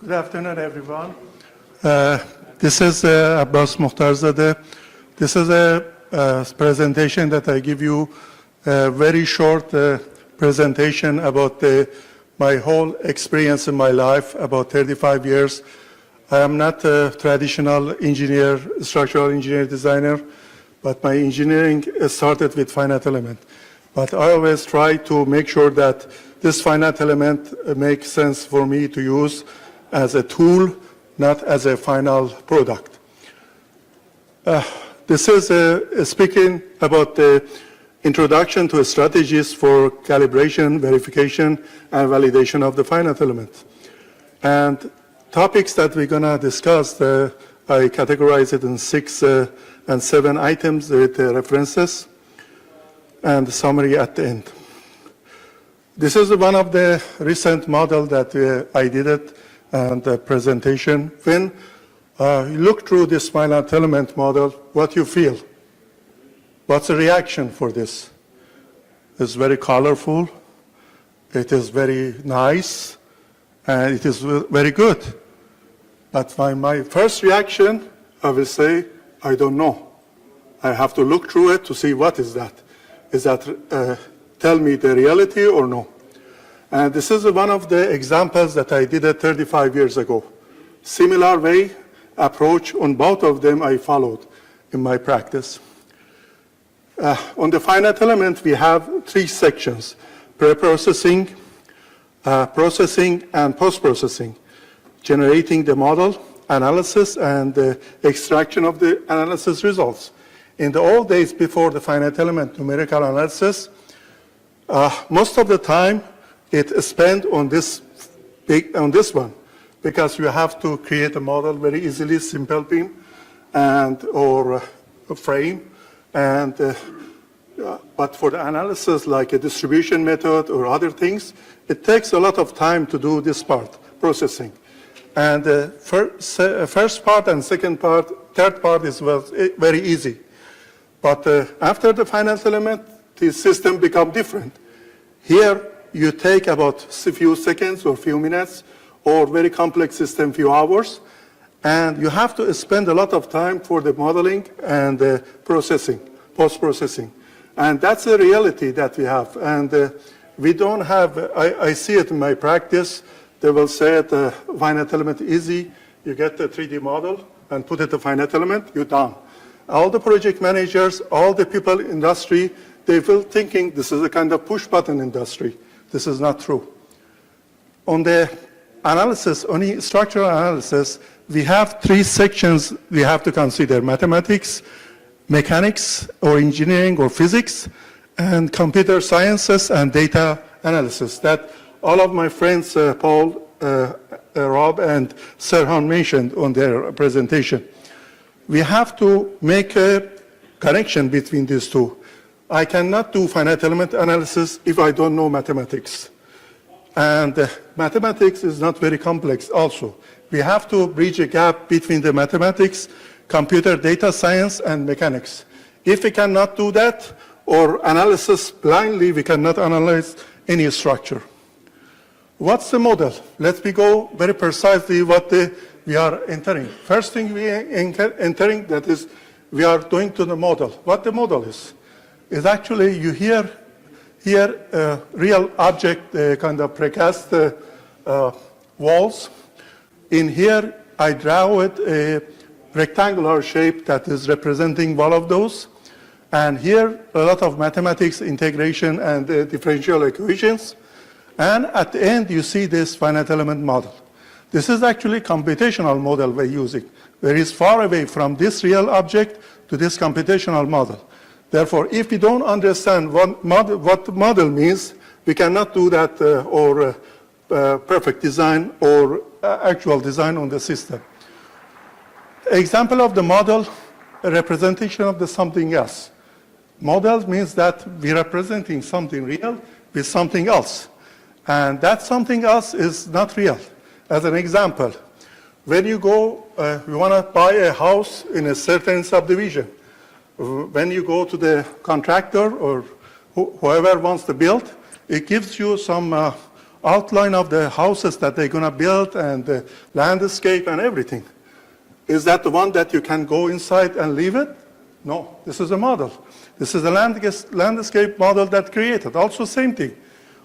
Good afternoon, everyone. This is Abbas Mokhtar-zadeh. This is a presentation that I give you, a very short presentation about my whole experience in my life, about 35 years. I am not a traditional engineer, structural engineer designer, but my engineering started with finite element. But I always try to make sure that this finite element makes sense for me to use as a tool, not as a final product. This is speaking about the introduction to strategies for calibration, verification, and validation of the finite element. And topics that we're going to discuss, I categorize it in 6 and 7 items with references and the summary at the end. This is one of the recent model that I did it and the presentation. When you look through this finite element model, what you feel? What's the reaction for this? It's very colorful, it is very nice, and it is very good. But my first reaction, I will say, I don't know. I have to look through it to see what is that. Is that tell me the reality or no? And this is one of the examples that I did 35 years ago. Similar way, approach on both of them I followed in my practice. On the finite element, we have 3 sections: pre-processing, processing, and post-processing. Generating the model, analysis, and the extraction of the analysis results. In the old days before the finite element numerical analysis, most of the time it spent on this one, because you have to create a model very easily, simple beam or a frame, and but for the analysis like a distribution method or other things, it takes a lot of time to do this part, processing. And the first part and second part, third part is very easy. But after the finite element, the system becomes different. Here, you take about a few seconds or few minutes, or very complex system, few hours, and you have to spend a lot of time for the modeling and the processing, post-processing. And that's the reality that we have. And we don't have, I see it in my practice, they will say the finite element easy, you get the 3D model and put it the finite element, you're done. All the project managers, all the people in industry, they will thinking this is a kind of push button industry. This is not true. On the analysis, on structural analysis, we have 3 sections we have to consider: mathematics, mechanics, or engineering, or physics, and computer sciences and data analysis. That all of my friends, Paul, Rob, and Serhan mentioned on their presentation. We have to make a connection between these two. I cannot do finite element analysis if I don't know mathematics. And mathematics is not very complex also. We have to bridge a gap between the mathematics, computer data science, and mechanics. If we cannot do that, or analysis blindly, we cannot analyze any structure. What's the model? Let's go very precisely what we are entering. First thing we are entering, that is, we are going to the model. What the model is actually, you hear here a real object, kind of precast walls. In here, I draw it a rectangular shape that is representing one of those. And here, a lot of mathematics, integration, and differential equations. And at the end, you see this finite element model. This is actually a computational model we're using, where it's far away from this real object to this computational model. Therefore, if we don't understand what model means, we cannot do that or perfect design or actual design on the system. Example of the model, a representation of the something else. Model means that we're representing something real with something else. And that something else is not real. As an example, when you go, you want to buy a house in a certain subdivision. When you go to the contractor or whoever wants to build, it gives you some outline of the houses that they're going to build and the landscape and everything. Is that the one that you can go inside and leave it? No, this is a model. This is a landscape model that created. Also same thing.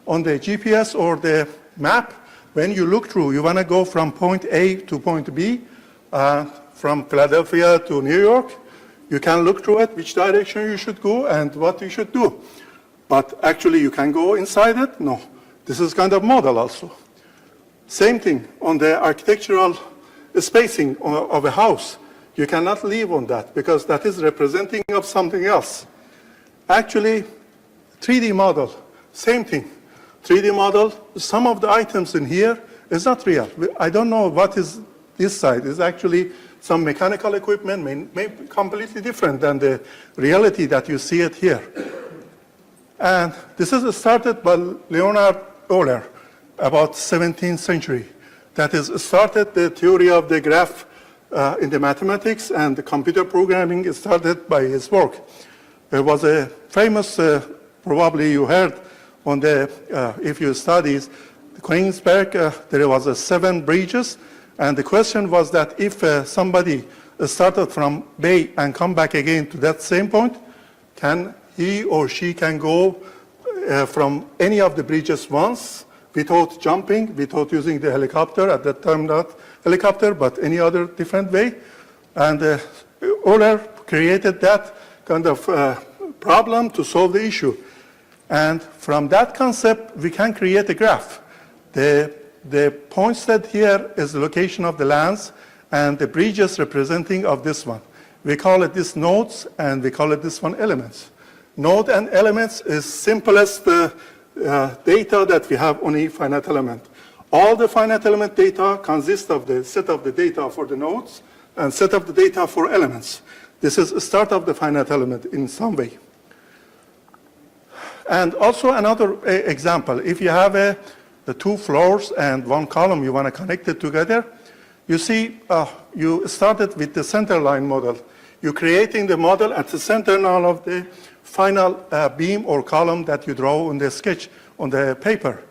On the GPS or the map, when you look through, you want to go from point A to point B, from Philadelphia to New York. You can look through it, which direction you should go and what you should do. But actually, you can go inside it? No. This is kind of model also. Same thing on the architectural spacing of a house. You cannot live on that because that is representing of something else. Actually, 3D model, same thing. 3D model, some of the items in here is not real. I don't know what is this side. It's actually some mechanical equipment, may be completely different than the reality that you see it here. And this is started by Leonhard Euler, about 17th century. That is started the theory of the graph in the mathematics, and the computer programming started by his work. There was a famous, probably you heard on the, if you study Königsberg, there was 7 bridges, and the question was that if somebody started from Bay and come back again to that same point, can he or she can go from any of the bridges once without jumping, without using the helicopter, at that time not helicopter, but any other different way. And Euler created that kind of problem to solve the issue. And from that concept, we can create a graph. The points that here is the location of the lands, and the bridges representing of this one. We call it this nodes, and we call it this one elements. Node and elements is simplest data that we have on a finite element. All the finite element data consist of the set of the data for the nodes and set of the data for elements. This is a start of the finite element in some way. And also another example, if you have the 2 floors and 1 column, you want to connect it together, you see you started with the center line model. You're creating the model at the center now of the final beam or column that you draw on the sketch on the paper.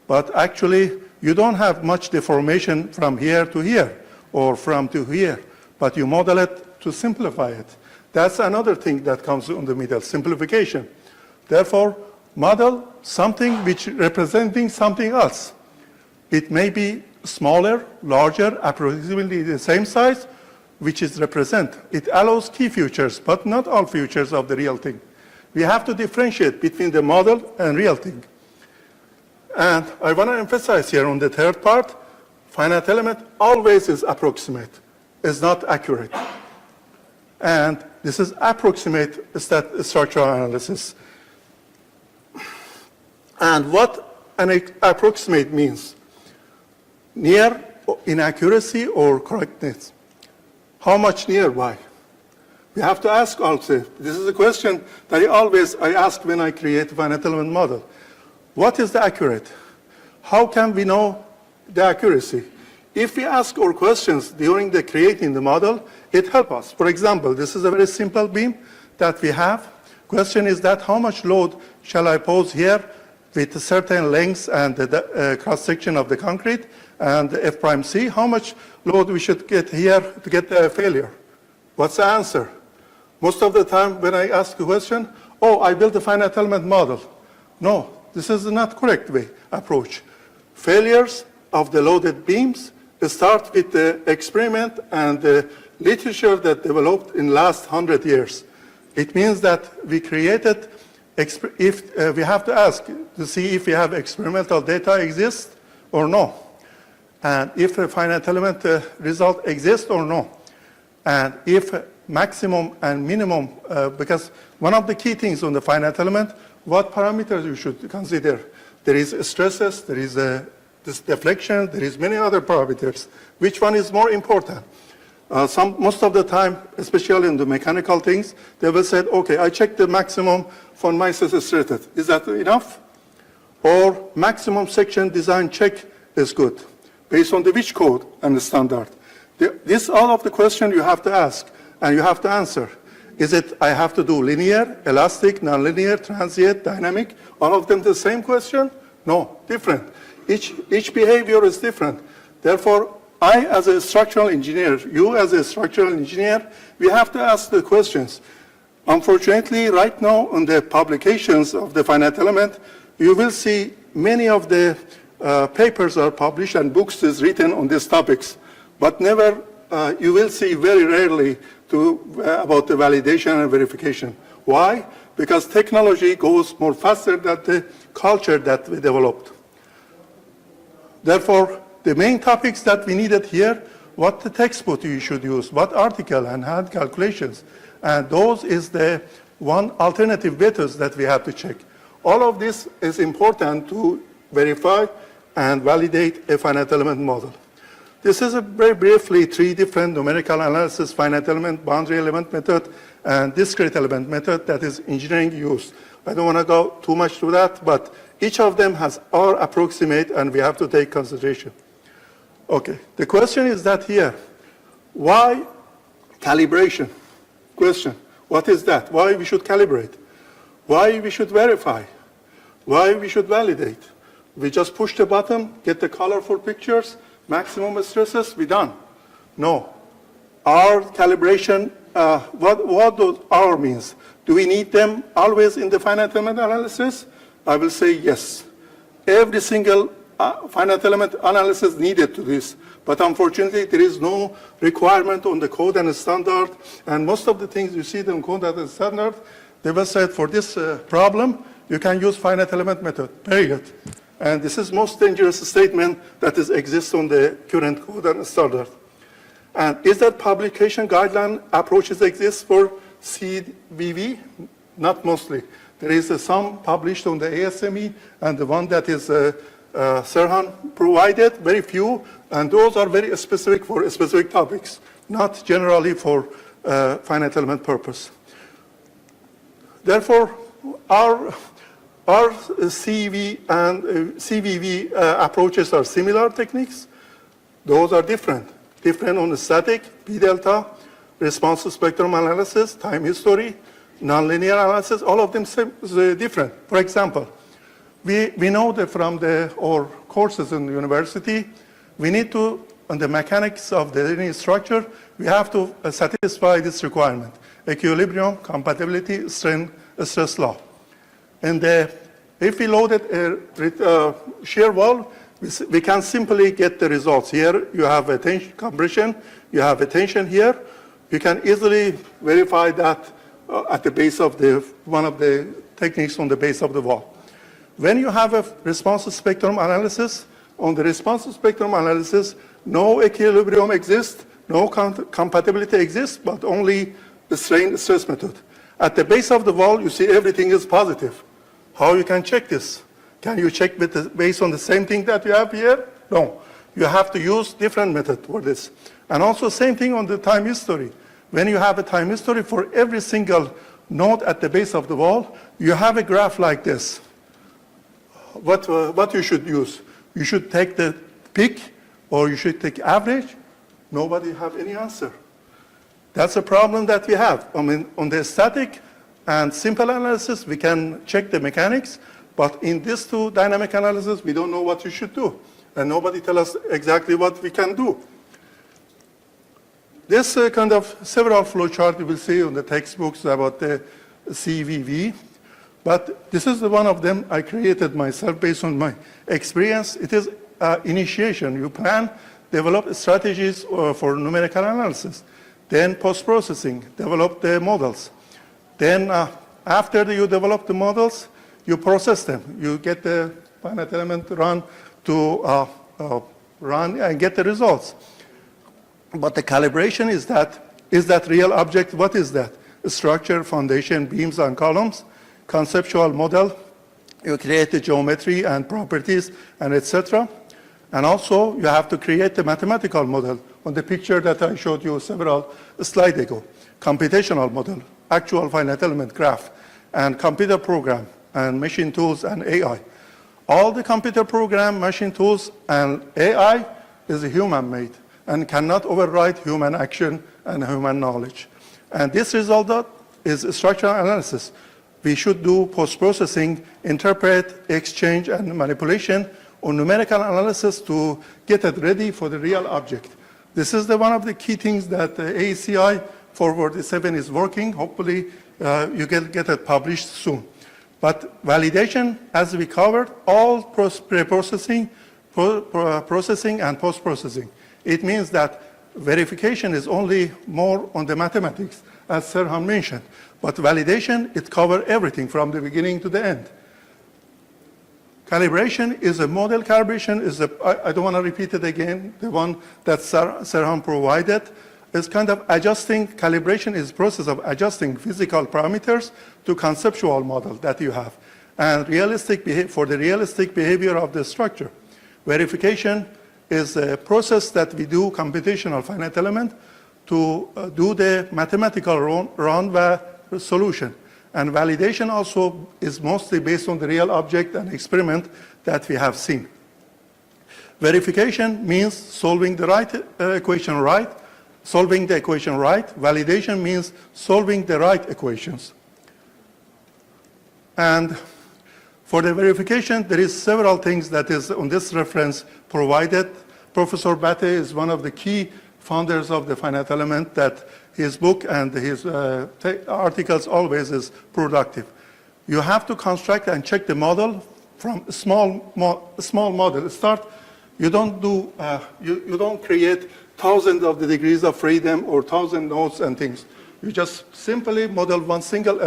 But actually, you don't have much deformation from here to here or from to here, but you model it to simplify it. That's another thing that comes in the middle, simplification. Therefore, model something which representing something else. It may be smaller, larger, approximately the same size, which is represent. It allows key features, but not all features of the real thing. We have to differentiate between the model and real thing. And I want to emphasize here on the third part, finite element always is approximate, is not accurate. And this is approximate structural analysis. And what an approximate means? Near inaccuracy or correctness. How much nearby? We have to ask also, this is a question that I ask when I create a finite element model. What is the accurate? How can we know the accuracy? If we ask our questions during the creating the model, it helps us. For example, this is a very simple beam that we have. Question is that how much load shall I pose here with a certain length and the cross-section of the concrete and the F prime C? How much load we should get here to get the failure? What's the answer? Most of the time when I ask a question, oh, I built a finite element model. No, this is not correct way approach. Failures of the loaded beams start with the experiment and the literature that developed in last 100 years. It means that we created, we have to ask to see if we have experimental data exist or no. And if a finite element result exists or no. And if maximum and minimum, because one of the key things on the finite element, what parameters you should consider. There is stresses, there is this deflection, there is many other parameters. Which one is more important? Most of the time, especially in the mechanical things, they will say, okay, I checked the maximum von Mises stressed. Is that enough? Or maximum section design check is good, based on the which code and the standard. This all of the question you have to ask and you have to answer. Is it I have to do linear, elastic, nonlinear, transient, dynamic? All of them the same question? No, different. Each behavior is different. Therefore, I, as a structural engineer, you as a structural engineer, we have to ask the questions. Unfortunately, right now, on the publications of the finite element, you will see many of the papers are published and books is written on these topics, but never, you will see very rarely about the validation and verification. Why? Because technology goes more faster than the culture that we developed. Therefore, the main topics that we needed here, what the textbook you should use, what article and hand calculations, and those is the one alternative methods that we have to check. All of this is important to verify and validate a finite element model. This is very briefly 3 different numerical analysis, finite element, boundary element method, and discrete element method that is engineering used. I don't want to go too much through that, but each of them has our approximate and we have to take consideration. Okay, the question is that here, why calibration? Question, what is that? Why we should calibrate? Why we should verify? Why we should validate? We just push the button, get the colorful pictures, maximum stresses, we're done. No. Our calibration, what does our means? Do we need them always in the finite element analysis? I will say yes. Every single finite element analysis needed to this, but unfortunately there is no requirement on the code and the standard, and most of the things you see in code and the standard, they will say for this problem, you can use finite element method, period. And this is most dangerous statement that exists on the current code and standard. And is that publication guideline approaches exist for CVV? Not mostly. There is some published on the ASME and the one that is Serhan provided, very few, and those are very specific for specific topics, not generally for finite element purpose. Therefore, our CV and CVV approaches are similar techniques. Those are different. Different on the static, P delta, response spectrum analysis, time history, nonlinear analysis, all of them different. For example, we know that from our courses in the university, we need to, on the mechanics of the linear structure, we have to satisfy this requirement: equilibrium, compatibility, strain, stress law. And if we loaded a shear wall, we can simply get the results. Here you have a tension compression, you have a tension here. You can easily verify that at the base of one of the techniques on the base of the wall. When you have a response spectrum analysis, on the response spectrum analysis, no equilibrium exists, no compatibility exists, but only the strain stress method. At the base of the wall, you see everything is positive. How you can check this? Can you check based on the same thing that you have here? No. You have to use different method for this. And also same thing on the time history. When you have a time history for every single node at the base of the wall, you have a graph like this. What you should use? You should take the peak or you should take average. Nobody have any answer. That's a problem that we have. I mean, on the static and simple analysis, we can check the mechanics, but in this 2 dynamic analysis, we don't know what you should do. And nobody tell us exactly what we can do. This kind of several flowchart you will see on the textbooks about the CVV, but this is one of them I created myself based on my experience. It is initiation. You plan, develop strategies for numerical analysis. Then post-processing, develop the models. Then after you develop the models, you process them. You get the finite element run to run and get the results. But the calibration is that real object? What is that? Structure, foundation, beams, and columns, conceptual model. You create the geometry and properties and etc. And also you have to create the mathematical model on the picture that I showed you several slides ago. Computational model, actual finite element graph, and computer program, and machine tools, and AI. All the computer program, machine tools, and AI is human-made and cannot override human action and human knowledge. And this result is structural analysis. We should do post-processing, interpret, exchange, and manipulation on numerical analysis to get it ready for the real object. This is one of the key things that AECI 447 is working. Hopefully, you get it published soon. But validation, as we covered, all pre-processing, processing, and post-processing. It means that verification is only more on the mathematics, as Serhan mentioned. But validation, it covers everything from the beginning to the end. Calibration is a model. Calibration is I don't want to repeat it again, the one that Serhan provided. Is kind of adjusting. Calibration is process of adjusting physical parameters to conceptual model that you have, and for the realistic behavior of the structure. Verification is a process that we do computational finite element to do the mathematical round solution. And validation also is mostly based on the real object and experiment that we have seen. Verification means solving the right equation right. Solving the equation right. Validation means solving the right equations. And for the verification, there is several things that is on this reference provided. Professor Bate is one of the key founders of the finite element, that his book and his articles always is productive. You have to construct and check the model from a small model. You don't create thousands of the degrees of freedom or 1,000 nodes and things. You just simply model one single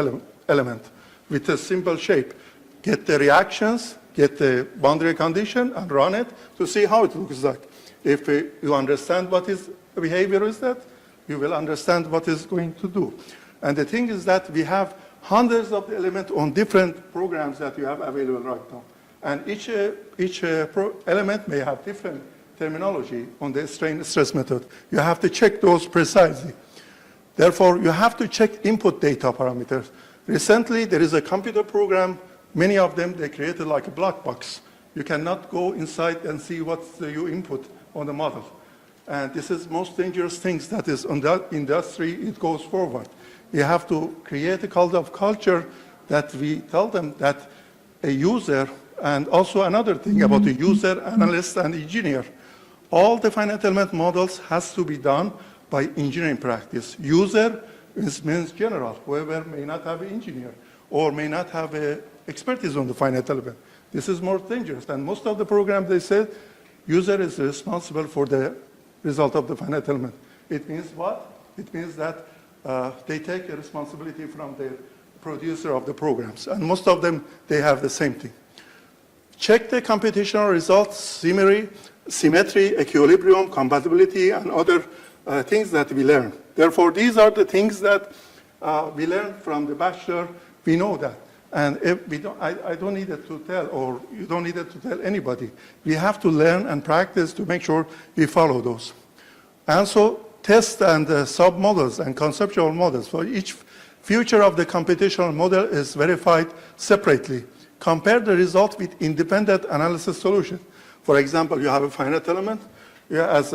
element with a simple shape. Get the reactions, get the boundary condition, and run it to see how it looks like. If you understand what is behavior is that, you will understand what it's going to do. And the thing is that we have hundreds of elements on different programs that you have available right now. And each element may have different terminology on the strain stress method. You have to check those precisely. Therefore, you have to check input data parameters. Recently, there is a computer program, many of them, they created like a black box. You cannot go inside and see what's your input on the model. And this is most dangerous things that is on that industry, it goes forward. We have to create a kind of culture that we tell them that a user, and also another thing about the user, analyst, and engineer. All the finite element models has to be done by engineering practice. User means general, whoever may not have an engineer or may not have expertise on the finite element. This is more dangerous. And most of the programs, they said, user is responsible for the result of the finite element. It means what? It means that they take a responsibility from the producer of the programs. And most of them, they have the same thing. Check the computational results, symmetry, equilibrium, compatibility, and other things that we learn. Therefore, these are the things that we learn from the bachelor. We know that. And if we don't, I don't need it to tell, or you don't need it to tell anybody. We have to learn and practice to make sure we follow those. And so test and sub-models and conceptual models for each feature of the computational model is verified separately. Compare the result with independent analysis solution. For example, you have a finite element. As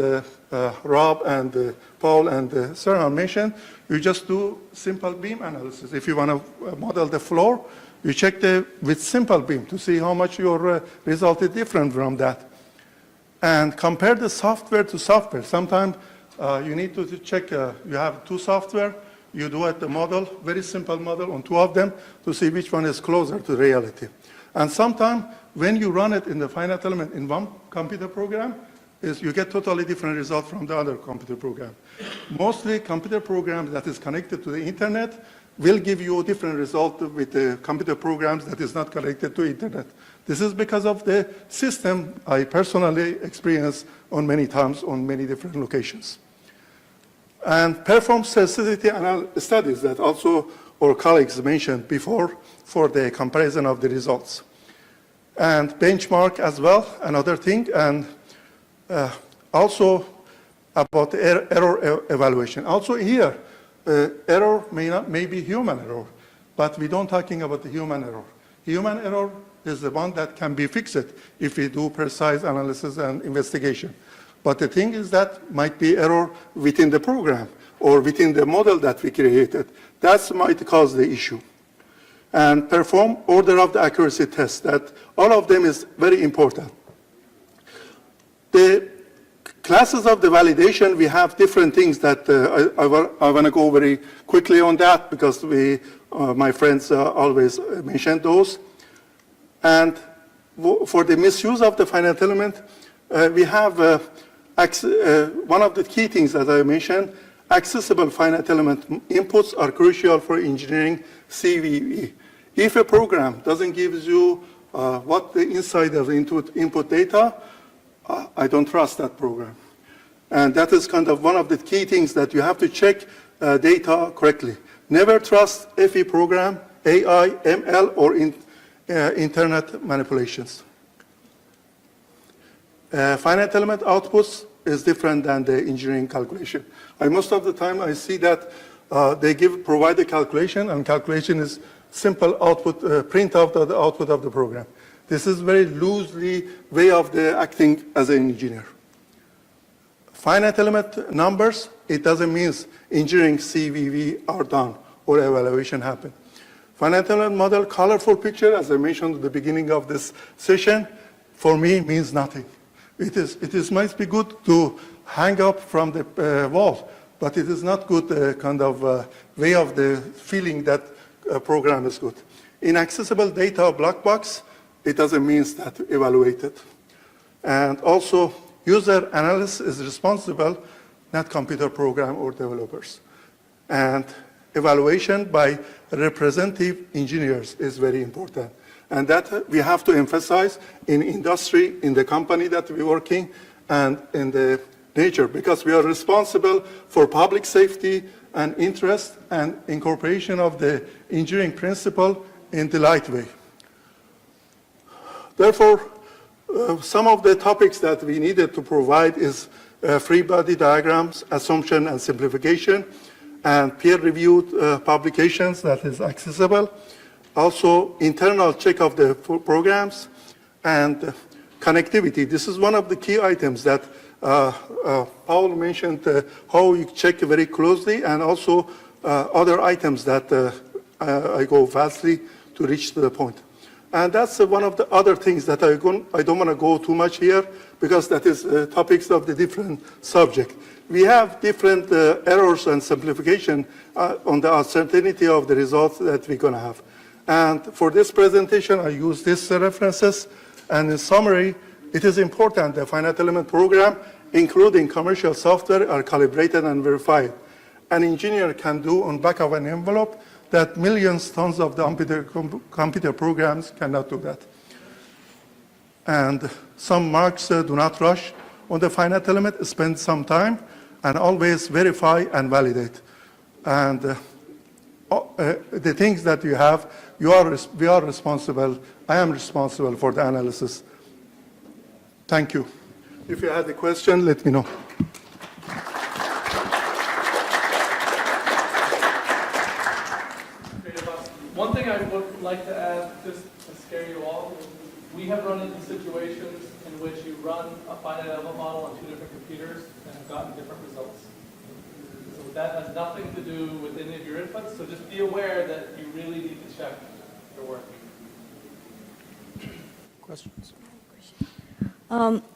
Rob and Paul and Serhan mentioned, you just do simple beam analysis. If you want to model the floor, you check with simple beam to see how much your result is different from that. And compare the software to software. Sometimes you need to check, you have two software, you do the model, very simple model on two of them to see which one is closer to reality. And sometimes when you run it in the finite element in one computer program, you get totally different result from the other computer program. Mostly computer programs that is connected to the internet will give you a different result with the computer programs that is not connected to internet. This is because of the system I personally experienced on many times on many different locations. And perform sensitivity studies that also our colleagues mentioned before for the comparison of the results. And benchmark as well, another thing, and also about the error evaluation. Also here, error may be human error, but we don't talking about the human error. Human error is the one that can be fixed if we do precise analysis and investigation. But the thing is that might be error within the program or within the model that we created. That might cause the issue. And perform order of the accuracy test. That all of them is very important. The classes of the validation, we have different things that I want to go very quickly on that because my friends always mention those. And for the misuse of the finite element, we have one of the key things that I mentioned, accessible finite element inputs are crucial for engineering CVE. If a program doesn't give you what the inside of the input data, I don't trust that program. And that is kind of one of the key things that you have to check data correctly. Never trust FE program, AI, ML, or internet manipulations. Finite element outputs is different than the engineering calculation. Most of the time I see that they provide a calculation, and calculation is simple output, print out the output of the program. This is very loosely way of acting as an engineer. Finite element numbers, it doesn't mean engineering CVV are done or evaluation happened. Finite element model, colorful picture, as I mentioned at the beginning of this session, for me means nothing. It might be good to hang up from the wall, but it is not good kind of way of the feeling that a program is good. Inaccessible data black box, it doesn't mean that evaluated. And also, user analysis is responsible, not computer program or developers. And evaluation by representative engineers is very important. And that we have to emphasize in industry, in the company that we're working, and in the nature, because we are responsible for public safety and interest and incorporation of the engineering principle in the light way. Therefore, some of the topics that we needed to provide is free body diagrams, assumption and simplification, and peer-reviewed publications that is accessible. Also, internal check of the programs and connectivity. This is one of the key items that Paul mentioned, how you check very closely, and also other items that I go fastly to reach to the point. And that's one of the other things that I don't want to go too much here, because that is topics of the different subject. We have different errors and simplification on the uncertainty of the results that we're going to have. And for this presentation, I use these references. And in summary, it is important the finite element program, including commercial software, are calibrated and verified. An engineer can do on back of an envelope that millions tons of the computer programs cannot do that. And some marks do not rush on the finite element, spend some time, and always verify and validate. And the things that you have, we are responsible, I am responsible for the analysis. Thank you. If you have a question, let me know. One thing I would like to add, just to scare you all, we have run into situations in which you run a finite element model on two different computers and have gotten different results. So that has nothing to do with any of your inputs, so just be aware that you really need to check your work. Questions?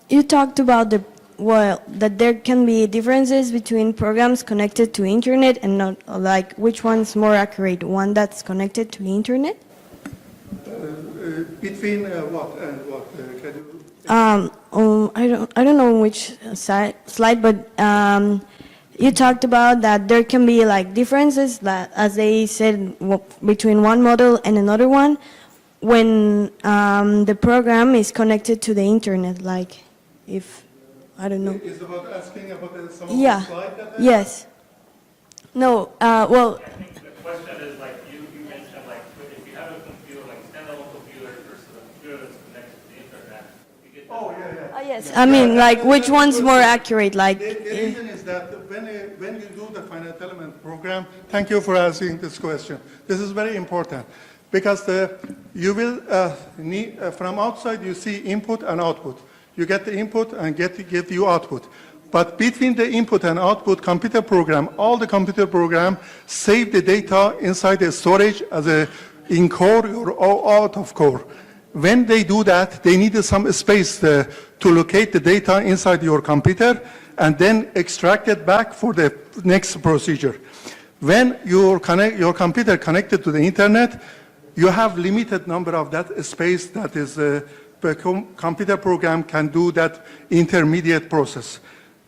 You talked about that there can be differences between programs connected to internet and not, like, which one's more accurate, one that's connected to the internet? Between what and what? Can you... I don't know which slide, but you talked about that there can be like differences that, as they said, between one model and another one when the program is connected to the internet, like if, I don't know. Is about asking about some of Yeah. the slide that Yes. No, well... I think the question is, like, you mentioned, like, if you have a computer, like standalone computer versus a computer that's connected to the internet, you get that. yes, I mean, like, which one's more accurate, like... The reason is that when you do the finite element program, thank you for asking this question. This is very important, because you will need, from outside you see input and output. You get the input and get you output. But between the input and output computer program, all the computer program save the data inside the storage as a in core or out of core. when they do that, they need some space to locate the data inside your computer and then extract it back for the next procedure. When your computer connected to the internet, you have limited number of that space that is the computer program can do that intermediate process.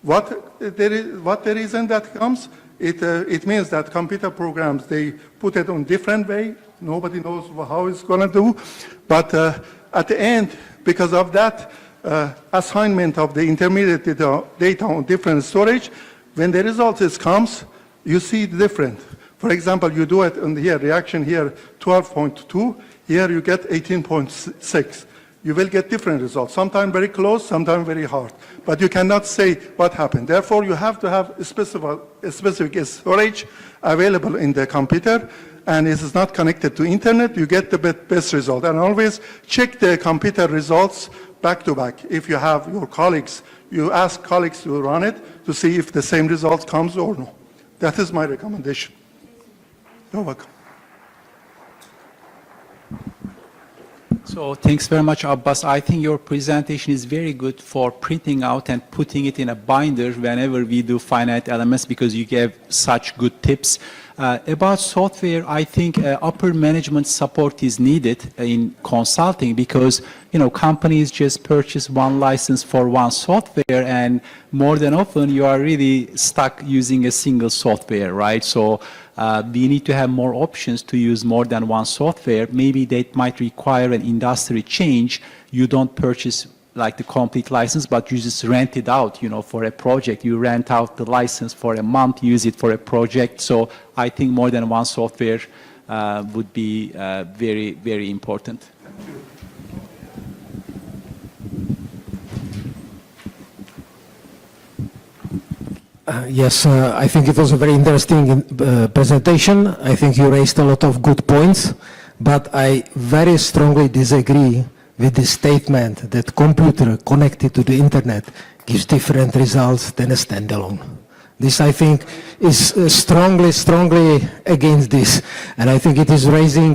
What the reason that comes? It means that computer programs, they put it on different way. Nobody knows how it's going to do. But at the end, because of that assignment of the intermediate data on different storage, when the result comes, you see it different. For example, you do it on here, reaction here, 12.2. Here you get 18.6. You will get different results, sometimes very close, sometimes very hard. But you cannot say what happened. Therefore, you have to have a specific storage available in the computer, and it is not connected to internet, you get the best result. And always check the computer results back to back. If you have your colleagues, you ask colleagues to run it to see if the same result comes or no. That is my recommendation. You're welcome. So thanks very much, Abbas. I think your presentation is very good for printing out and putting it in a binder whenever we do finite elements, because you gave such good tips. About software, I think upper management support is needed in consulting, because companies just purchase one license for one software, and more than often you are really stuck using a single software, right? So we need to have more options to use more than one software. Maybe that might require an industry change. You don't purchase like the complete license, but you just rent it out, for a project. You rent out the license for a month, use it for a project. So I think more than one software would be very, very important. Yes, I think it was a very interesting presentation. I think you raised a lot of good points, but I very strongly disagree with the statement that computer connected to the internet gives different results than a standalone. This, I think, is strongly against this, and I think it is raising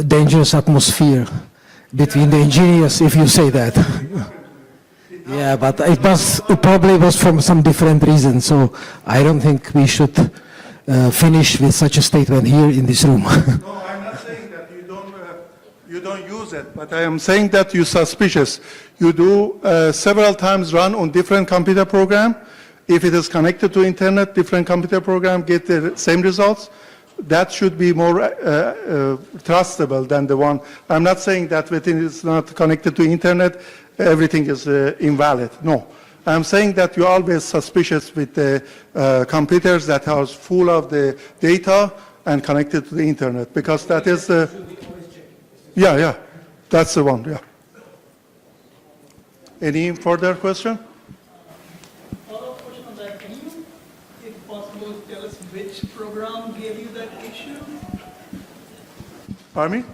dangerous atmosphere between the engineers, if you say that. Yeah, but it probably was from some different reasons, so I don't think we should finish with such a statement here in this room. No, I'm not saying that you don't use it, but I am saying that you're suspicious. You do several times run on different computer program. If it is connected to internet, different computer program get the same results. That should be more trustable than the one. I'm not saying that when it is not connected to internet, everything is invalid. No. I'm saying that you're always suspicious with the computers that are full of the data and connected to the internet, because that is yeah, that's the one, yeah. Any further question? Follow-up question on that. Can you, if possible, tell us which program gave you that issue? Pardon me?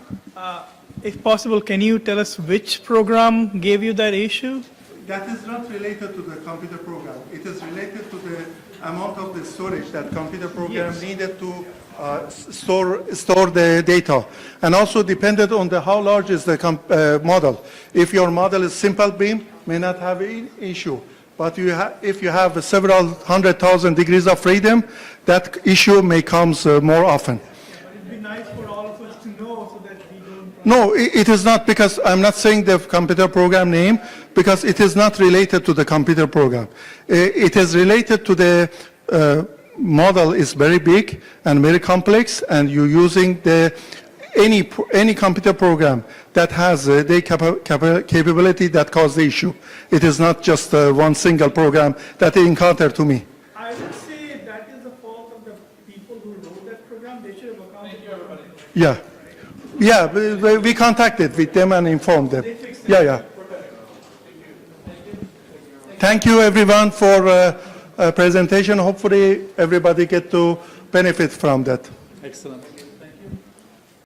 If possible, can you tell us which program gave you that issue? That is not related to the computer program. It is related to the amount of the storage that computer program needed to store the data. And also depended on how large is the model. If your model is simple beam, may not have an issue. But if you have several 100,000 degrees of freedom, that issue may come more often. It'd be nice for all of us to know so that we don't... No, it is not, because I'm not saying the computer program name, because it is not related to the computer program. It is related to the model is very big and very complex, and you're using any computer program that has the capability that caused the issue. It is not just one single program that they encounter to me. I would say that is the fault of the people who wrote that program. They should have accounted for it. Yeah, we contacted with them and informed them. Yeah. Thank you everyone for presentation. Hopefully everybody get to benefit from that. Excellent.